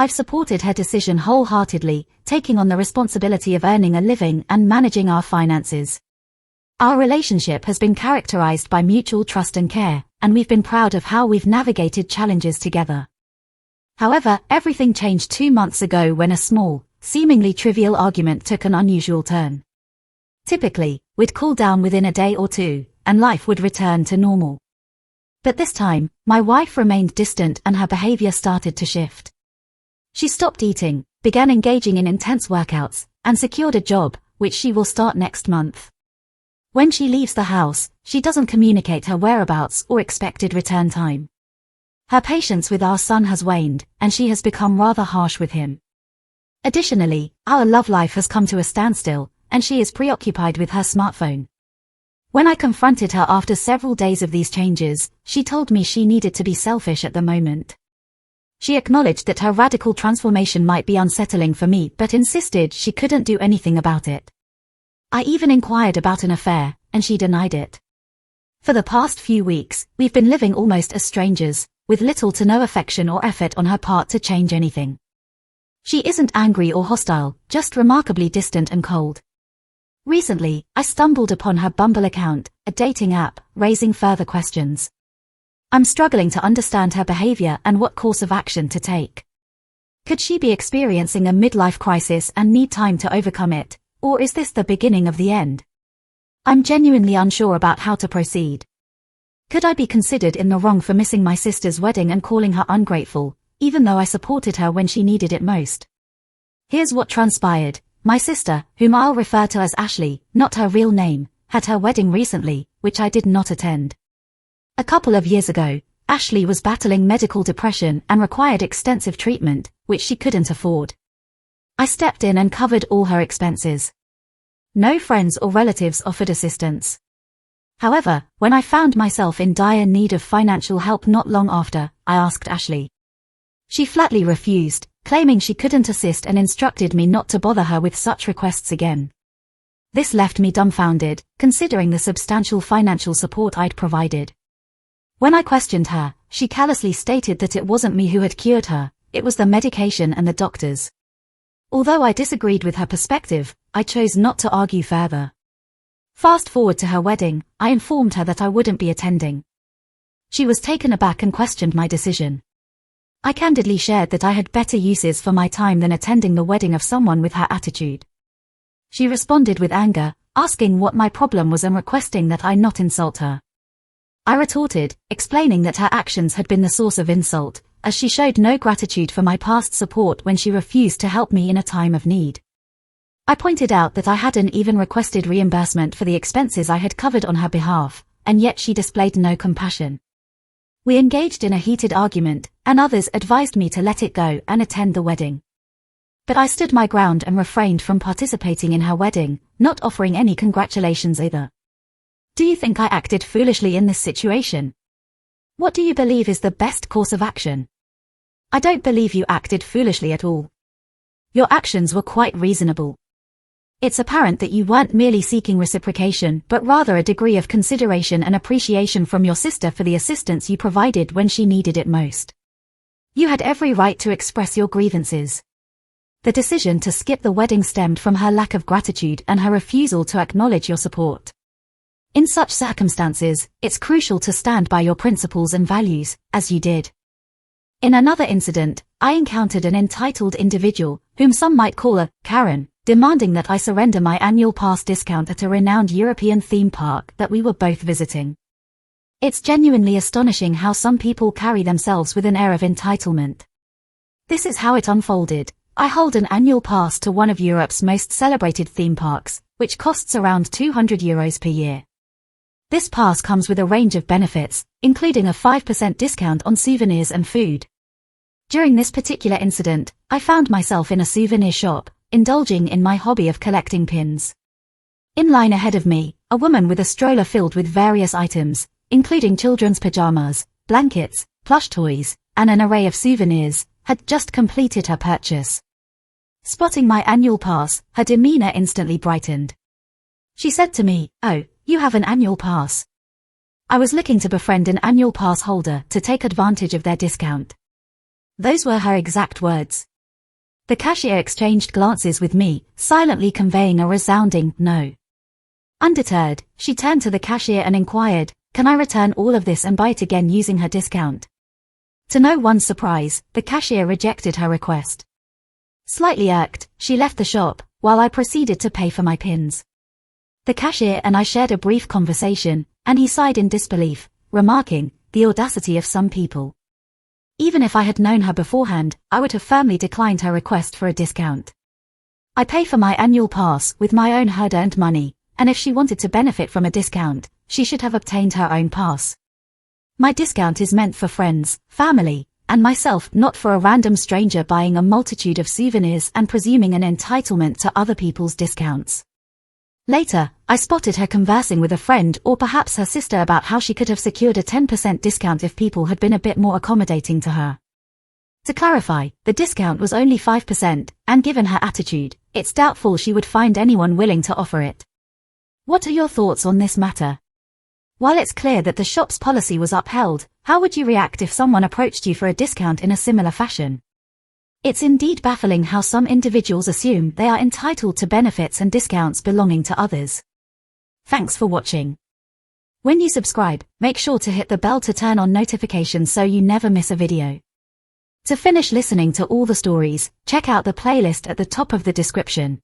I've supported her decision wholeheartedly, taking on the responsibility of earning a living and managing our finances. Our relationship has been characterized by mutual trust and care, and we've been proud of how we've navigated challenges together. However, everything changed 2 months ago when a small, seemingly trivial argument took an unusual turn. Typically, we'd cool down within a day or two, and life would return to normal. But this time, my wife remained distant and her behavior started to shift. She stopped eating, began engaging in intense workouts, and secured a job, which she will start next month. When she leaves the house, she doesn't communicate her whereabouts or expected return time. Her patience with our son has waned, and she has become rather harsh with him. Additionally, our love life has come to a standstill, and she is preoccupied with her smartphone. When I confronted her after several days of these changes, she told me she needed to be selfish at the moment. She acknowledged that her radical transformation might be unsettling for me but insisted she couldn't do anything about it. I even inquired about an affair, and she denied it. For the past few weeks, we've been living almost as strangers, with little to no affection or effort on her part to change anything. She isn't angry or hostile, just remarkably distant and cold. Recently, I stumbled upon her Bumble account, a dating app, raising further questions. I'm struggling to understand her behavior and what course of action to take. Could she be experiencing a midlife crisis and need time to overcome it, or is this the beginning of the end? I'm genuinely unsure about how to proceed. Could I be considered in the wrong for missing my sister's wedding and calling her ungrateful, even though I supported her when she needed it most? Here's what transpired. My sister, whom I'll refer to as Ashley, not her real name, had her wedding recently, which I did not attend. A couple of years ago, Ashley was battling medical depression and required extensive treatment, which she couldn't afford. I stepped in and covered all her expenses. No friends or relatives offered assistance. However, when I found myself in dire need of financial help not long after, I asked Ashley. She flatly refused, claiming she couldn't assist and instructed me not to bother her with such requests again. This left me dumbfounded, considering the substantial financial support I'd provided. When I questioned her, she callously stated that it wasn't me who had cured her, it was the medication and the doctors. Although I disagreed with her perspective, I chose not to argue further. Fast forward to her wedding, I informed her that I wouldn't be attending. She was taken aback and questioned my decision. I candidly shared that I had better uses for my time than attending the wedding of someone with her attitude. She responded with anger, asking what my problem was and requesting that I not insult her. I retorted, explaining that her actions had been the source of insult, as she showed no gratitude for my past support when she refused to help me in a time of need. I pointed out that I hadn't even requested reimbursement for the expenses I had covered on her behalf, and yet she displayed no compassion. We engaged in a heated argument, and others advised me to let it go and attend the wedding. But I stood my ground and refrained from participating in her wedding, not offering any congratulations either. Do you think I acted foolishly in this situation? What do you believe is the best course of action? I don't believe you acted foolishly at all. Your actions were quite reasonable. It's apparent that you weren't merely seeking reciprocation but rather a degree of consideration and appreciation from your sister for the assistance you provided when she needed it most. You had every right to express your grievances. The decision to skip the wedding stemmed from her lack of gratitude and her refusal to acknowledge your support. In such circumstances, it's crucial to stand by your principles and values, as you did. In another incident, I encountered an entitled individual, whom some might call a Karen, demanding that I surrender my annual pass discount at a renowned European theme park that we were both visiting. It's genuinely astonishing how some people carry themselves with an air of entitlement. This is how it unfolded. I hold an annual pass to one of Europe's most celebrated theme parks, which costs around €200 per year. This pass comes with a range of benefits, including a 5% discount on souvenirs and food. During this particular incident, I found myself in a souvenir shop, indulging in my hobby of collecting pins. In line ahead of me, a woman with a stroller filled with various items, including children's pajamas, blankets, plush toys, and an array of souvenirs, had just completed her purchase. Spotting my annual pass, her demeanor instantly brightened. She said to me, "Oh, you have an annual pass." I was looking to befriend an annual pass holder to take advantage of their discount. Those were her exact words. The cashier exchanged glances with me, silently conveying a resounding no. Undeterred, she turned to the cashier and inquired, "Can I return all of this and buy it again using her discount?" To no one's surprise, the cashier rejected her request. Slightly irked, she left the shop, while I proceeded to pay for my pins. The cashier and I shared a brief conversation, and he sighed in disbelief, remarking, "The audacity of some people." Even if I had known her beforehand, I would have firmly declined her request for a discount. I pay for my annual pass with my own hard-earned money, and if she wanted to benefit from a discount, she should have obtained her own pass. My discount is meant for friends, family, and myself, not for a random stranger buying a multitude of souvenirs and presuming an entitlement to other people's discounts. Later, I spotted her conversing with a friend or perhaps her sister about how she could have secured a 10% discount if people had been a bit more accommodating to her. To clarify, the discount was only 5%, and given her attitude, it's doubtful she would find anyone willing to offer it. What are your thoughts on this matter? While it's clear that the shop's policy was upheld, how would you react if someone approached you for a discount in a similar fashion? It's indeed baffling how some individuals assume they are entitled to benefits and discounts belonging to others. Thanks for watching. When you subscribe, make sure to hit the bell to turn on notifications so you never miss a video. To finish listening to all the stories, check out the playlist at the top of the description.